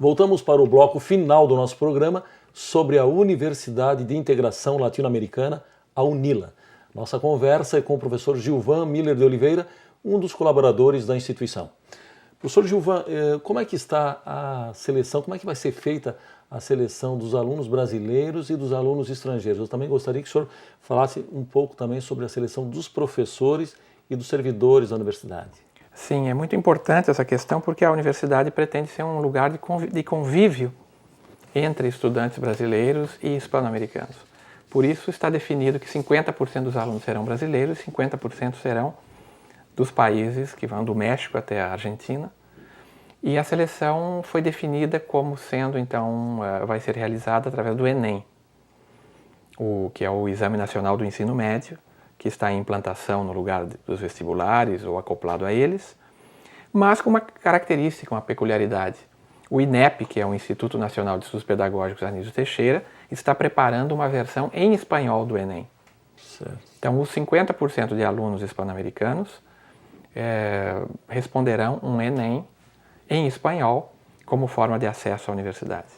Voltamos para o bloco final do nosso programa sobre a Universidade de Integração Latino-Americana, a UNILA. Nossa conversa é com o professor Gilvan Miller de Oliveira, um dos colaboradores da instituição. Professor Gilvan, como é que está a seleção, como é que vai ser feita a seleção dos alunos brasileiros e dos alunos estrangeiros? Eu também gostaria que o senhor falasse um pouco também sobre a seleção dos professores e dos servidores da universidade. Sim, é muito importante essa questão porque a universidade pretende ser um lugar de convívio entre estudantes brasileiros e hispano-americanos. Por isso está definido que 50% dos alunos serão brasileiros e 50% serão dos países que vão do México até a Argentina. E a seleção foi definida como sendo, então, vai ser realizada através do Enem, que é o Exame Nacional do Ensino Médio, que está em implantação no lugar dos vestibulares ou acoplado a eles, mas com uma característica, uma peculiaridade. O INEP, que é o Instituto Nacional de Estudos Pedagógicos Anísio Teixeira, está preparando uma versão em espanhol do Enem. Certo. Então, os 50% de alunos hispano-americanos responderão um Enem em espanhol como forma de acesso à universidade.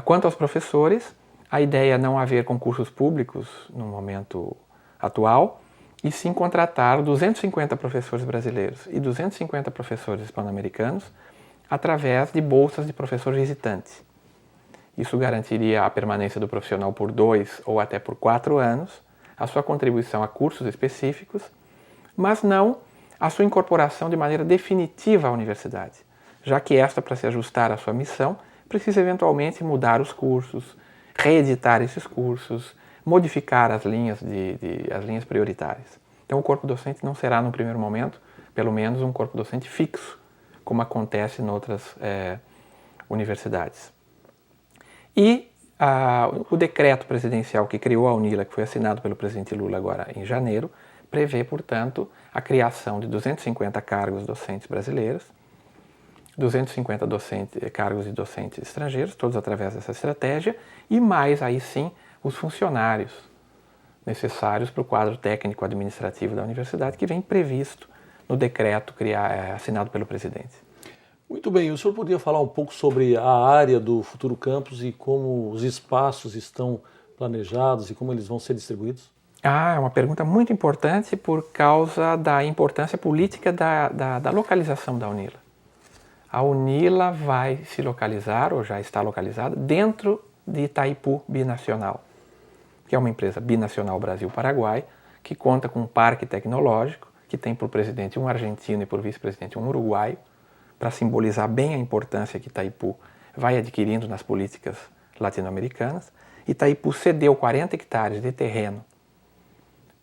Quanto aos professores, a ideia é não haver concursos públicos no momento atual, e sim contratar 250 professores brasileiros e 250 professores hispano-americanos através de bolsas de professor visitante. Isso garantiria a permanência do profissional por 2 ou até por 4 anos, a sua contribuição a cursos específicos, mas não a sua incorporação de maneira definitiva à universidade, já que esta, para se ajustar à sua missão, precisa eventualmente mudar os cursos, reeditar esses cursos, modificar as linhas prioritárias. Então, o corpo docente não será, no primeiro momento, pelo menos um corpo docente fixo, como acontece em outras universidades. E o decreto presidencial que criou a UNILA, que foi assinado pelo presidente Lula agora em janeiro, prevê, portanto, a criação de 250 cargos docentes brasileiros, 250 cargos de docentes estrangeiros, todos através dessa estratégia, e mais, aí sim, os funcionários necessários para o quadro técnico-administrativo da universidade, que vem previsto no decreto assinado pelo presidente. Muito bem, o senhor poderia falar um pouco sobre a área do futuro campus e como os espaços estão planejados e como eles vão ser distribuídos? É uma pergunta muito importante por causa da importância política da localização da UNILA. A UNILA vai se localizar, ou já está localizada, dentro de Itaipu Binacional, que é uma empresa binacional Brasil-Paraguai, que conta com um parque tecnológico, que tem por presidente um argentino e por vice-presidente um uruguaio, para simbolizar bem a importância que Itaipu vai adquirindo nas políticas latino-americanas. Itaipu cedeu 40 hectares de terreno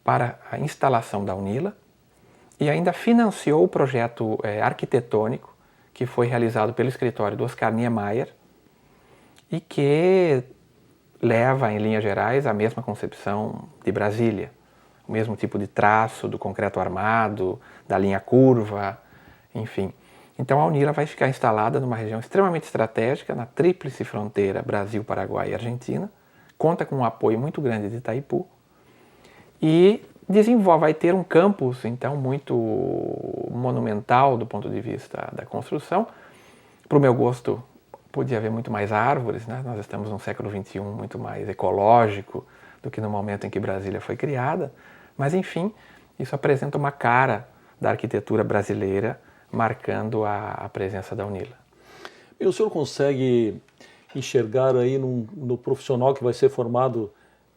para a instalação da UNILA e ainda financiou o projeto arquitetônico que foi realizado pelo escritório do Oscar Niemeyer e que leva, em linhas gerais, a mesma concepção de Brasília, o mesmo tipo de traço do concreto armado, da linha curva, enfim. Então a UNILA vai ficar instalada numa região extremamente estratégica, na tríplice fronteira Brasil, Paraguai e Argentina, conta com um apoio muito grande de Itaipu e vai ter um campus, então, muito monumental do ponto de vista da construção. Para o meu gosto, podia haver muito mais árvores, né? Nós estamos num século XXI muito mais ecológico do que no momento em que Brasília foi criada, mas, enfim, isso apresenta uma cara da arquitetura brasileira, marcando a presença da UNILA. E o senhor consegue enxergar aí no profissional que vai ser formado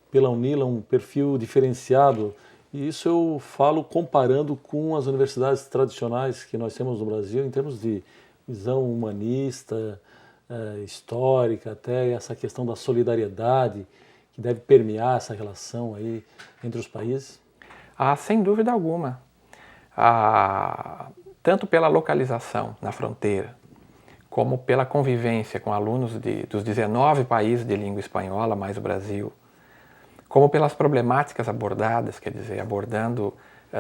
pela UNILA um perfil diferenciado? E isso eu falo comparando com as universidades tradicionais que nós temos no Brasil, em termos de visão humanista, histórica, até essa questão da solidariedade que deve permear essa relação aí entre os países? Sem dúvida alguma. Tanto pela localização na fronteira, como pela convivência com alunos dos 19 países de língua espanhola, mais o Brasil, como pelas problemáticas abordadas, quer dizer, abordando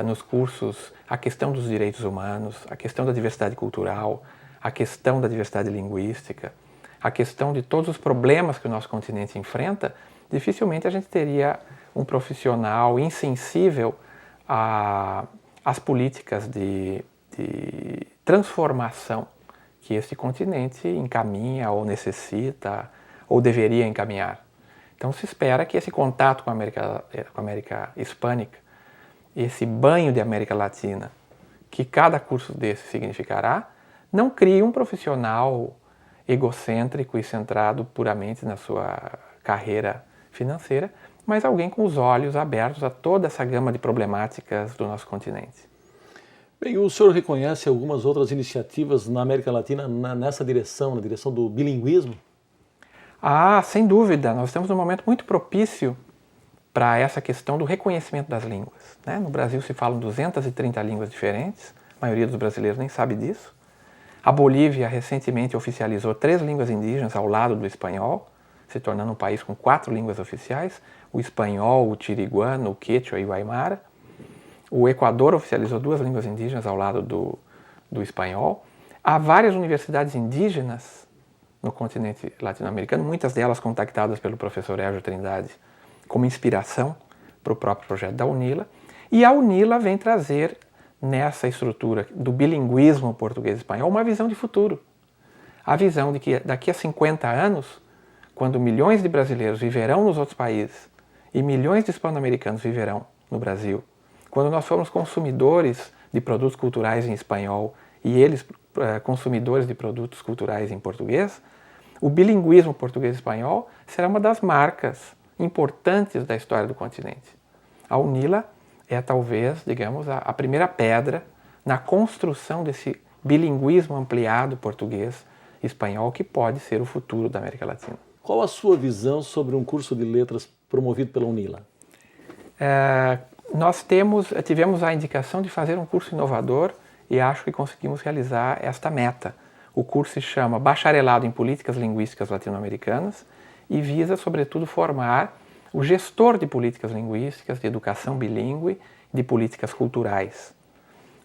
nos cursos a questão dos direitos humanos, a questão da diversidade cultural, a questão da diversidade linguística, a questão de todos os problemas que o nosso continente enfrenta, dificilmente a gente teria um profissional insensível às políticas de transformação que este continente encaminha ou necessita ou deveria encaminhar. Então se espera que esse contato com a América Hispânica, esse banho de América Latina, que cada curso desse significará, não crie um profissional egocêntrico e centrado puramente na sua carreira financeira, mas alguém com os olhos abertos a toda essa gama de problemáticas do nosso continente. Bem, o senhor reconhece algumas outras iniciativas na América Latina nessa direção, na direção do bilinguismo? Ah, sem dúvida, nós temos um momento muito propício para essa questão do reconhecimento das línguas, né? No Brasil se falam 230 línguas diferentes, a maioria dos brasileiros nem sabe disso. A Bolívia recentemente oficializou 3 línguas indígenas ao lado do espanhol, se tornando um país com 4 línguas oficiais, o espanhol, o tiriguano, o quechua e o aimara. O Equador oficializou 2 línguas indígenas ao lado do espanhol. Há várias universidades indígenas no continente latino-americano, muitas delas contactadas pelo professor Érgio Trindade como inspiração para o próprio projeto da UNILA. E a UNILA vem trazer nessa estrutura do bilinguismo português-espanhol uma visão de futuro. A visão de que daqui a 50 anos, quando milhões de brasileiros viverão nos outros países e milhões de hispano-americanos viverão no Brasil, quando nós formos consumidores de produtos culturais em espanhol e eles consumidores de produtos culturais em português, o bilinguismo português-espanhol será uma das marcas importantes da história do continente. A UNILA é talvez, digamos, a primeira pedra na construção desse bilinguismo ampliado português-espanhol que pode ser o futuro da América Latina. Qual a sua visão sobre um curso de letras promovido pela UNILA? Nós tivemos a indicação de fazer um curso inovador e acho que conseguimos realizar esta meta. O curso se chama Bacharelado em Políticas Linguísticas Latino-Americanas e visa, sobretudo, formar o gestor de políticas linguísticas, de educação bilíngue, de políticas culturais.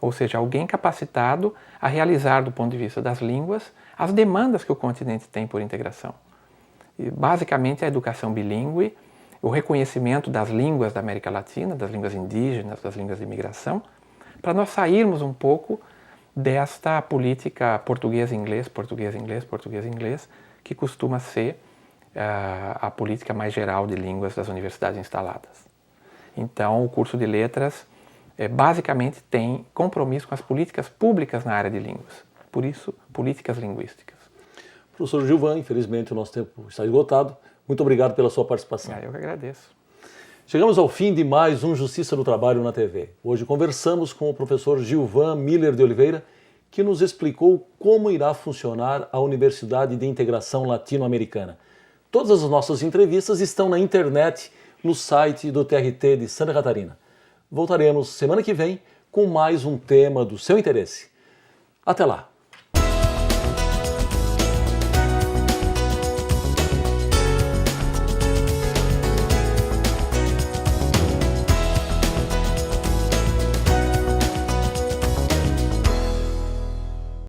Ou seja, alguém capacitado a realizar, do ponto de vista das línguas, as demandas que o continente tem por integração. E, basicamente, a educação bilíngue, o reconhecimento das línguas da América Latina, das línguas indígenas, das línguas de imigração, para nós sairmos um pouco desta política português-inglês, português-inglês, português-inglês, que costuma ser a política mais geral de línguas das universidades instaladas. Então, o curso de letras basicamente tem compromisso com as políticas públicas na área de línguas. Por isso, políticas linguísticas. Professor Gilvan, infelizmente o nosso tempo está esgotado. Muito obrigado pela sua participação. Eu que agradeço. Chegamos ao fim de mais um Justiça do Trabalho na TV. Hoje conversamos com o professor Gilvan Miller de Oliveira, que nos explicou como irá funcionar a Universidade de Integração Latino-Americana. Todas as nossas entrevistas estão na internet, no site do TRT de Santa Catarina. Voltaremos semana que vem com mais um tema do seu interesse. Até lá!